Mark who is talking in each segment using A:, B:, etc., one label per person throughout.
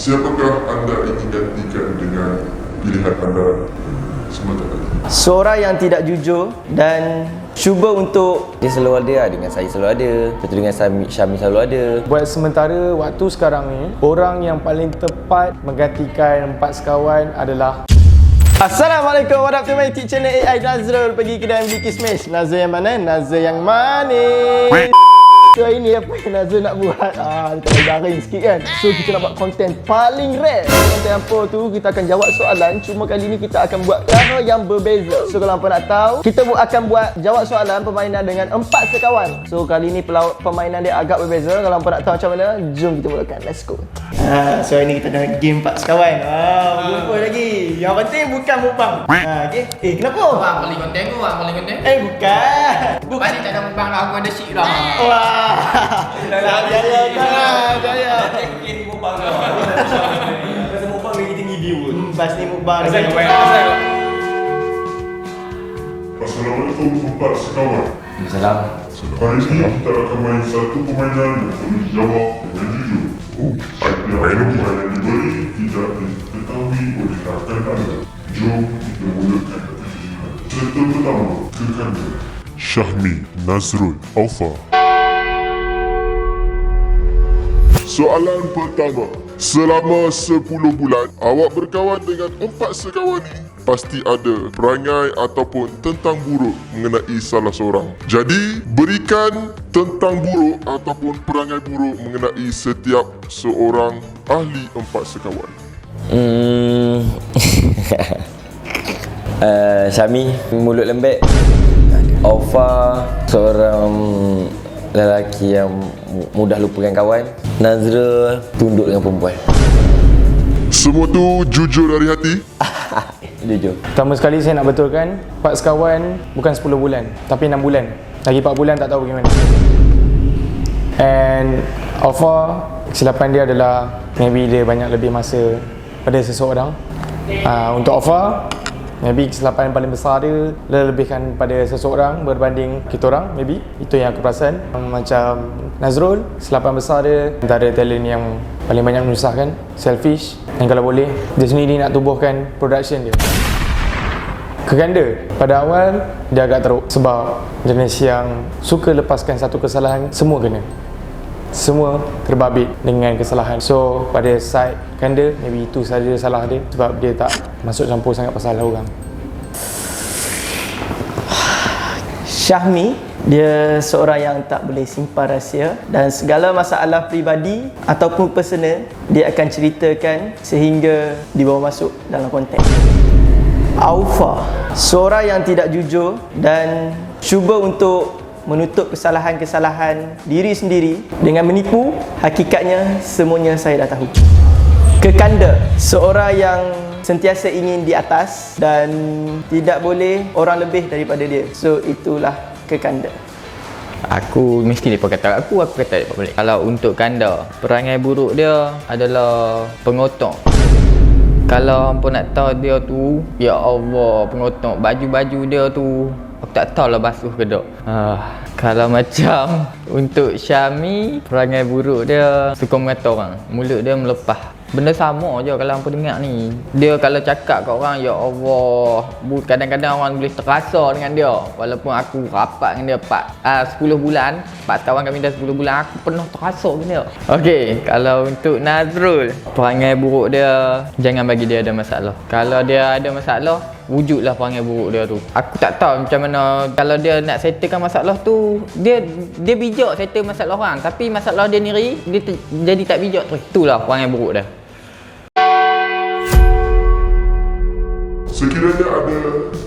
A: Siapakah anda ingin gantikan dengan pilihan anda sebentar lagi?
B: Seorang yang tidak jujur dan cuba untuk dia selalu ada dengan saya selalu ada, betul dengan Syami selalu ada.
C: Buat sementara waktu sekarang ni, orang yang paling tepat menggantikan empat sekawan adalah
B: Assalamualaikum warahmatullahi wabarakatuh. Channel AI Nazrul pergi kedai beli kismis. Nazrul yang mana? Nazrul yang manis. So ini apa yang Nazrul nak buat? Dekat daring sikit kan. So kita nak buat konten paling rare. Konten apa tu? Kita akan jawab soalan. Cuma kali ni kita akan buat cara yang berbeza. So kalau hampa nak tahu, kita akan buat jawab soalan permainan dengan empat sekawan. So kali ni permainan dia agak berbeza. Kalau hampa nak tahu macam mana, jom kita mulakan. Let's go. So ini kita dah game empat sekawan. Berjumpa lagi. Yang penting bukan mukbang. Okay. Kenapa?
D: Bang, beli konten tu bang, beli konten.
B: Bukan.
D: Balik tak ada mukbang dah, aku ada syik dah.
B: Wah. Jaya.
D: Ini mukbang dah. Pasal mukbang lagi tinggi view.
B: Pasti mukbang.
A: Assalamualaikum empat sekawan.
D: Salam.
A: Hari ini kita akan main satu permainan yang boleh dijawab dengan jujur. Setiap jawapan yang diberi tidak diketahui oleh rakan anda. Jom kita mulakan. Serta pertama, kekanda Syahmi Nazrul Aufa. Soalan pertama. Selama 10 bulan, awak berkawan dengan empat sekawan ini, pasti ada perangai ataupun tentang buruk mengenai salah seorang. Jadi, berikan tentang buruk ataupun perangai buruk mengenai setiap seorang ahli empat sekawan.
B: Syami, mulut lembek. Aufa, seorang lelaki yang mudah lupakan kawan. Nazrul, tunduk dengan perempuan.
A: Semua tu jujur dari hati?
B: Jujur.
C: pertama sekali saya nak betulkan, empat sekawan bukan 10 bulan, tapi 6 bulan. Lagi 4 bulan tak tahu bagaimana. And Aufa, kesilapan dia adalah maybe dia banyak lebih masa pada seseorang. Untuk Aufa, maybe kesilapan yang paling besar dia lebihkan pada seseorang berbanding kita orang, maybe. Itu yang aku perasan. Macam Nazrul, kesilapan besar dia antara talent yang paling banyak menyusahkan, selfish. Dan kalau boleh, dia sendiri nak tubuhkan production dia. Keganda, pada awal dia agak teruk sebab jenis yang suka lepaskan satu kesalahan, semua kena. Semua terbabit dengan kesalahan. So pada side ganda, maybe itu saja salah dia sebab dia tak masuk campur sangat pasal orang.
B: Syahmi, dia seorang yang tak boleh simpan rahsia dan segala masalah peribadi ataupun personal dia akan ceritakan sehingga dibawa masuk dalam konten. Aufa, seorang yang tidak jujur dan cuba untuk menutup kesalahan-kesalahan diri sendiri dengan menipu. Hakikatnya semuanya saya dah tahu. Kekanda, seorang yang sentiasa ingin di atas dan tidak boleh orang lebih daripada dia. So itulah kekanda.
D: Aku mesti dia kata aku kata dia balik. Kalau untuk kanda, perangai buruk dia adalah pengotok. Kalau hampa nak tahu dia tu, ya Allah, pengotok. Baju-baju dia tu aku tak tahulah basuh ke tak. Kalau macam untuk Syami, perangai buruk dia suka mengata orang. Mulut dia melepah. Benda sama je kalau hampa dengar ni. Dia kalau cakap kat orang, ya Allah, kadang-kadang orang boleh terasa dengan dia. Walaupun aku rapat dengan dia 10 bulan, 4 kawan kami dah 10 bulan, aku pernah terasa dengan dia. Okey, kalau untuk Nazrul, perangai buruk dia, jangan bagi dia ada masalah. Kalau dia ada masalah, wujudlah perangai buruk dia tu. Aku tak tahu macam mana kalau dia nak settlekan masalah tu, dia bijak settle masalah orang, tapi masalah dia sendiri dia jadi tak bijak terus. Itulah perangai buruk dia.
A: Sekiranya ada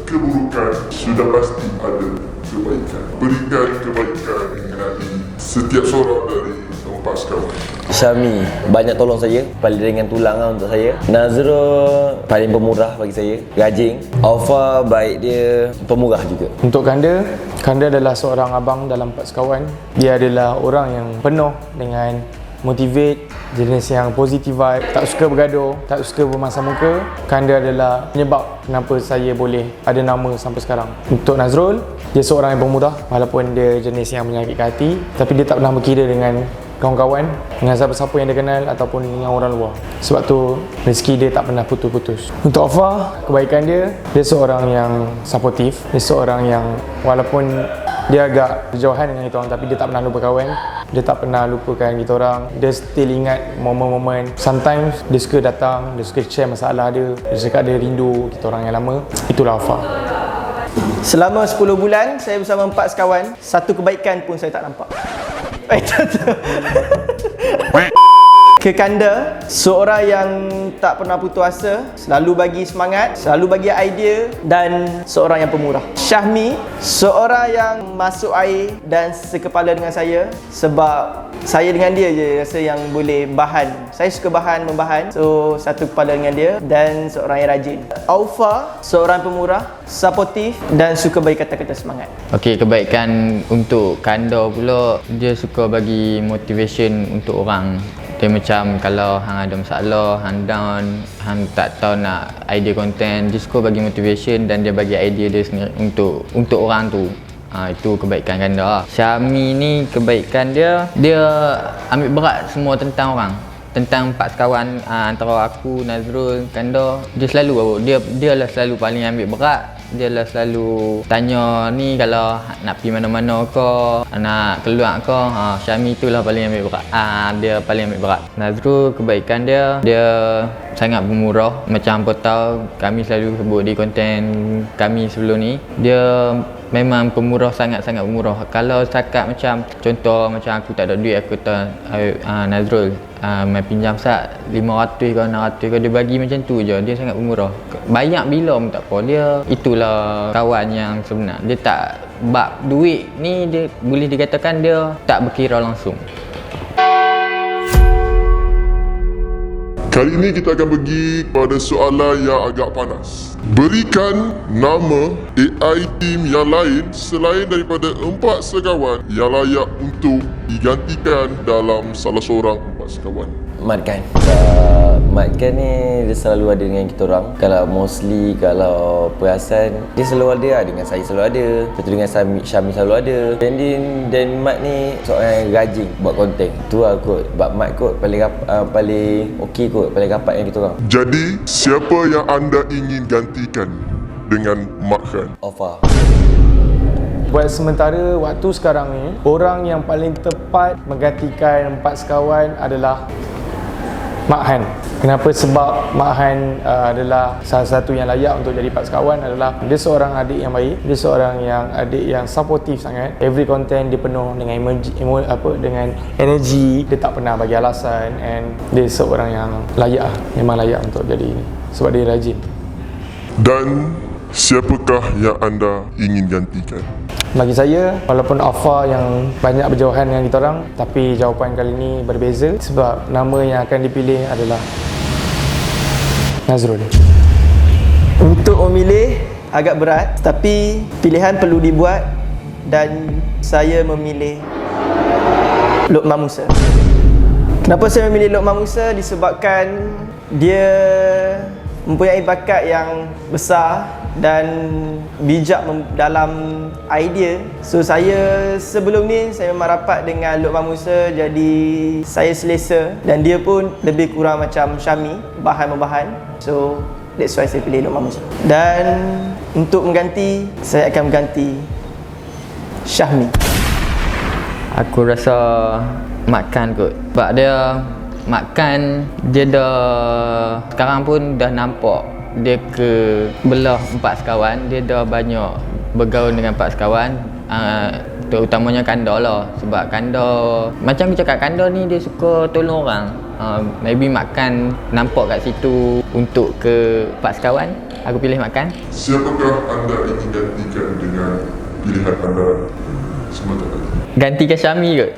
A: keburukan, sudah pasti ada kebaikan. Berikan kebaikan mengenai setiap seorang dari empat sekawan.
B: Syami banyak tolong saya, paling ringan tulang lah untuk saya. Nazrul paling pemurah bagi saya, rajin. Aufa baik dia, pemurah juga.
C: Untuk Kanda adalah seorang abang dalam empat sekawan. Dia adalah orang yang penuh dengan motivate, jenis yang positive vibe, tak suka bergaduh, tak suka bermasam muka. Kanda adalah penyebab kenapa saya boleh ada nama sampai sekarang. Untuk Nazrul, dia seorang yang pemurah, walaupun dia jenis yang menyakitkan hati, tapi dia tak pernah berkira dengan kawan-kawan, dengan siapa-siapa yang dia kenal ataupun dengan orang luar. Sebab tu rezeki dia tak pernah putus-putus. Untuk Alpha, kebaikan dia seorang yang supportive, dia seorang yang walaupun dia agak berjauhan dengan kita orang, tapi dia tak pernah lupa kawan. Dia tak pernah lupakan kita orang. Dia still ingat momen-momen. Sometimes dia suka datang, dia suka share masalah dia. Dia cakap dia rindu kita orang yang lama. Itulah Alpha.
B: Selama 10 bulan saya bersama 4 sekawan, satu kebaikan pun saya tak nampak. Kekanda, seorang yang tak pernah putus asa, selalu bagi semangat, selalu bagi idea, dan seorang yang pemurah. Syahmi, seorang yang masuk air dan sekepala dengan saya, sebab saya dengan dia je rasa yang boleh bahan. Saya suka membahan, so satu kepala dengan dia, dan seorang yang rajin. Alpha, seorang pemurah, supportive, dan suka bagi kata-kata semangat.
D: Okey, kebaikan untuk Kanda pula, dia suka bagi motivation untuk orang. Dia macam kalau hang ada masalah, hang down, hang tak tahu nak idea konten, dia suka bagi motivation dan dia bagi idea dia sendiri untuk orang tu. Itu kebaikan Kanda. Syahmi ni kebaikan dia ambil berat semua tentang orang. Tentang 4 sekawan antara aku, Nazrul, Kanda, dia lah selalu paling ambil berat. Dia lah selalu tanya ni kalau nak pergi mana-mana ke, nak keluar ke. Syahmi tu lah paling ambil berat. Dia paling ambil berat. Nazrul, kebaikan dia sangat pemurah. Macam apa tahu, kami selalu sebut di konten kami sebelum ni, dia memang pemurah, sangat-sangat pemurah. Kalau setakat macam contoh macam aku tak ada duit, aku kata Nazrul, main pinjam sat 500 ke 600 ke, dia bagi macam tu je. Dia sangat pemurah. Banyak bila pun tak apa. Dia itulah kawan yang sebenar. Dia tak bab duit ni, dia boleh dikatakan dia tak berkira langsung.
A: Kali ini kita akan pergi pada soalan yang agak panas. Berikan nama AI team yang lain selain daripada 4 sekawan yang layak untuk digantikan dalam salah seorang 4 sekawan.
E: Mat Khan. Mat Khan ni dia selalu ada dengan kita orang. Kalau perasan dia selalu ada dengan saya, selalu ada. Lepas tu dengan Syahmi selalu ada. Dan Mat ni seorang yang rajin buat konten. Tu lah kot. Mat kot paling okey kot, paling rapat dengan kita orang.
A: Jadi, siapa yang anda ingin gantikan dengan Mat Khan?
E: Alpha.
C: Buat sementara waktu sekarang ni, orang yang paling tepat menggantikan 4 sekawan adalah Mak Han. Kenapa? Sebab Mak Han adalah salah satu yang layak untuk jadi 4 sekawan. Adalah dia seorang adik yang baik, dia seorang yang adik yang supportive sangat. Every content dia penuh dengan dengan energy, dia tak pernah bagi alasan, and dia seorang yang layak, memang layak untuk jadi ini sebab dia rajin.
A: Dan siapakah yang anda ingin gantikan?
C: Bagi saya, walaupun Alpha yang banyak berjauhan dengan kita orang, tapi jawapan kali ini berbeza sebab nama yang akan dipilih adalah Nazrul.
B: Untuk memilih agak berat, tapi pilihan perlu dibuat, dan saya memilih Luqman Musa. Kenapa saya memilih Luqman Musa? Disebabkan dia mempunyai bakat yang besar dan bijak dalam idea. So saya sebelum ni saya memang rapat dengan Luqman Musa, jadi saya selesa, dan dia pun lebih kurang macam Syahmi, bahan-membahan. So that's why saya pilih Luqman Musa. Dan untuk mengganti, saya akan mengganti Syahmi.
D: Aku rasa makan kot. Sebab dia makan, dia dah sekarang pun dah nampak dia ke belah 4 sekawan. Dia dah banyak bergaul dengan 4 sekawan, terutamanya Kanda lah. Sebab Kanda, macam aku cakap, Kanda ni dia suka tolong orang. Maybe makan nampak kat situ untuk ke 4 sekawan, aku pilih makan.
A: Siapakah anda ingin gantikan dengan pilihan anda sebentar lagi?
D: Gantikan Syahmi kot.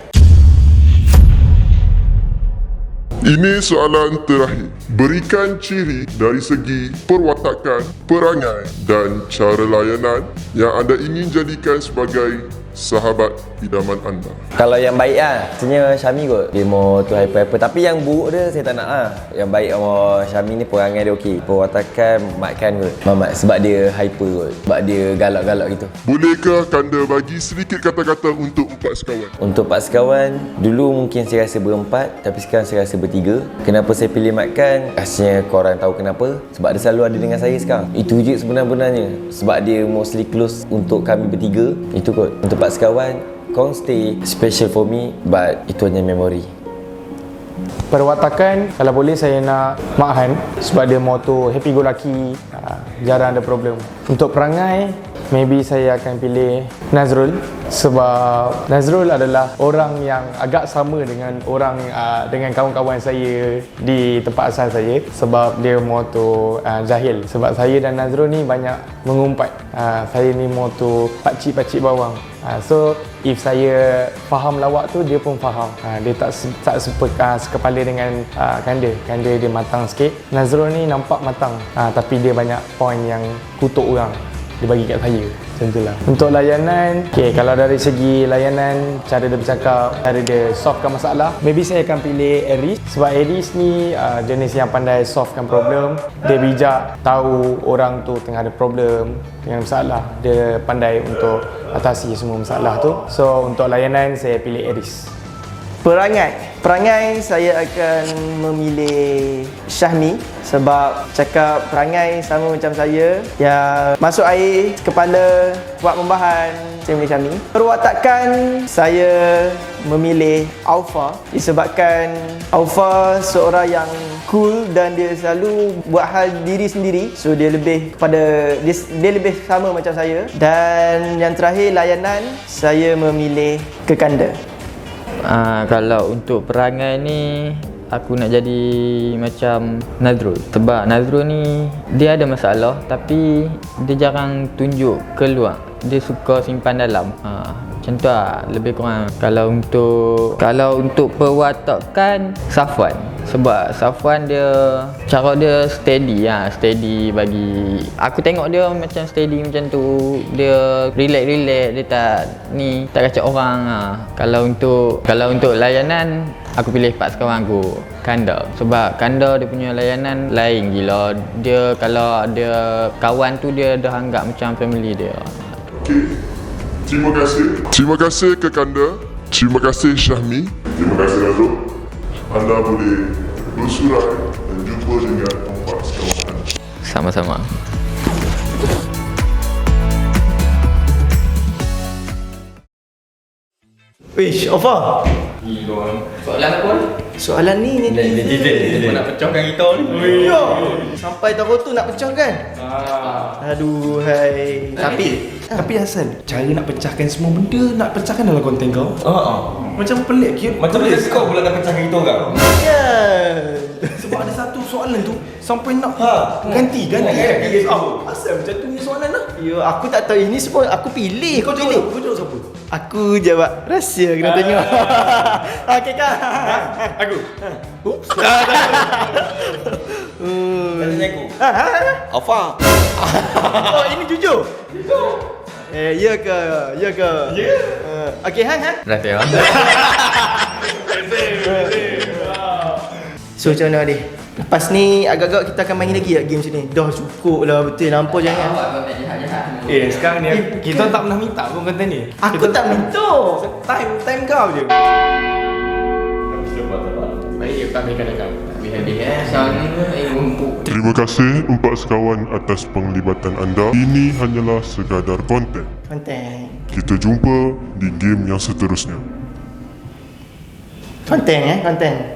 A: Ini soalan terakhir. Berikan ciri dari segi perwatakan, perangai dan cara layanan yang anda ingin jadikan sebagai sahabat idaman anda.
E: Kalau yang baik lah, sebenarnya Syami kot. Dia mau tu hyper-hyper. Tapi yang buruk dia saya tak nak lah. Yang baik sama Syami ni perangai dia okey. Perwatakan makan kot. Mamat sebab dia hyper kot. Sebab dia galak-galak gitu.
A: Bolehkah Kanda bagi sedikit kata-kata untuk empat sekawan?
E: Untuk Pak Sekawan, dulu mungkin saya rasa berempat, tapi sekarang saya rasa bertiga. Kenapa saya pilih makan? Rasanya korang tahu kenapa? Sebab dia selalu ada dengan saya sekarang. Itu je sebenar-benarnya. Sebab dia mostly close untuk kami bertiga. Itu kot. Untuk Pak Sekawan, korang stay special for me, but itu hanya memori.
C: Perwatakan, kalau boleh saya nak Mak Han sebab dia motor happy go lucky, jarang ada problem. Untuk perangai, maybe saya akan pilih Nazrul sebab Nazrul adalah orang yang agak sama dengan orang dengan kawan-kawan saya di tempat asal saya sebab dia motor jahil. Sebab saya dan Nazrul ni banyak mengumpat. Saya ni motor pakcik-pakcik bawang. So if saya faham lawak tu, dia pun faham. Dia tak sekepala dengan Kanda. Kanda dia matang sikit. Nazrul ni nampak matang, tapi dia banyak point yang kutuk orang. Dia bagi kat saya. Macam tu lah. Untuk layanan, kalau dari segi layanan, cara dia bercakap, cara dia solvekan masalah, maybe saya akan pilih Aries. Sebab Aries ni jenis yang pandai solvekan problem. Dia bijak, tahu orang tu tengah ada problem dengan masalah. Dia pandai untuk atasi semua masalah tu. So untuk layanan, saya pilih Aries. Perangai saya akan memilih Syahmi sebab cakap perangai sama macam saya. Yang masuk air, kepala, buat membahan, saya memilih Syahmi. Perwatakan saya memilih Aufa disebabkan Aufa seorang yang cool dan dia selalu buat hal diri sendiri. So dia lebih kepada dia lebih sama macam saya. Dan yang terakhir layanan, saya memilih Kekanda.
D: Kalau untuk perangai ni, aku nak jadi macam Nazrul. Sebab Nazrul ni dia ada masalah tapi dia jarang tunjuk keluar. Dia suka simpan dalam. Macam tu lah, lebih kurang. Kalau untuk perwatakan, Safwan. Sebab Safwan dia, cara dia steady steady bagi aku tengok dia macam steady macam tu. Dia relax, dia tak kacau orang. Kalau untuk layanan, aku pilih Pak Sekawan aku, Kanda. Sebab Kanda dia punya layanan lain gila. Dia kalau dia kawan tu dia dah anggap macam family dia.
A: Okey. Terima kasih. Terima kasih Kekanda. Terima kasih Syahmi. Terima kasih Nazrul. Anda boleh bersurai dan jumpa dengan empat sekawan anda.
D: Sama-sama.
B: Wish, Aufa.
D: Soalan apa?
B: Soalan ni
D: Dia nak pecahkan kita ni.
B: Ya. Sampai tahu tu nak pecahkan. Aduh, hai.
C: Tapi Hasan, cara nak pecahkan semua benda, nak pecahkan dalam konten kau. Macam pelik ke?
E: Macam mana kau pula nak pecahkan kita orang?
B: Ya.
C: Sebab ada satu soalan tu sampai nak ganti. Asal macam tu ni soalan lah.
B: Ya, aku tak tahu ini semua aku pilih. Kau pilih.
C: Kau jawab siapa?
B: Aku jawab rahsia, kena tengok. Okey kan?
C: Aku.
B: Oops.
E: Tanya aku. Alfa.
B: Oh, ini jujur. Ya ke? Ya ke? Ya. Okey, Han.
D: Rahsia.
B: So macam mana ni? Lepas ni agak-agak kita akan main lagi tak game sini? Dah cukup lah, betul nampak jangan.
C: Sekarang ni kita tak pernah minta pun konten ni.
B: Aku tak minta.
C: Time kau je. Baik, tak ambilkan kau.
A: Terima kasih empat sekawan atas penglibatan anda. Ini hanyalah sekadar konten.
B: Konten.
A: Kita jumpa di game yang seterusnya.
B: Konten.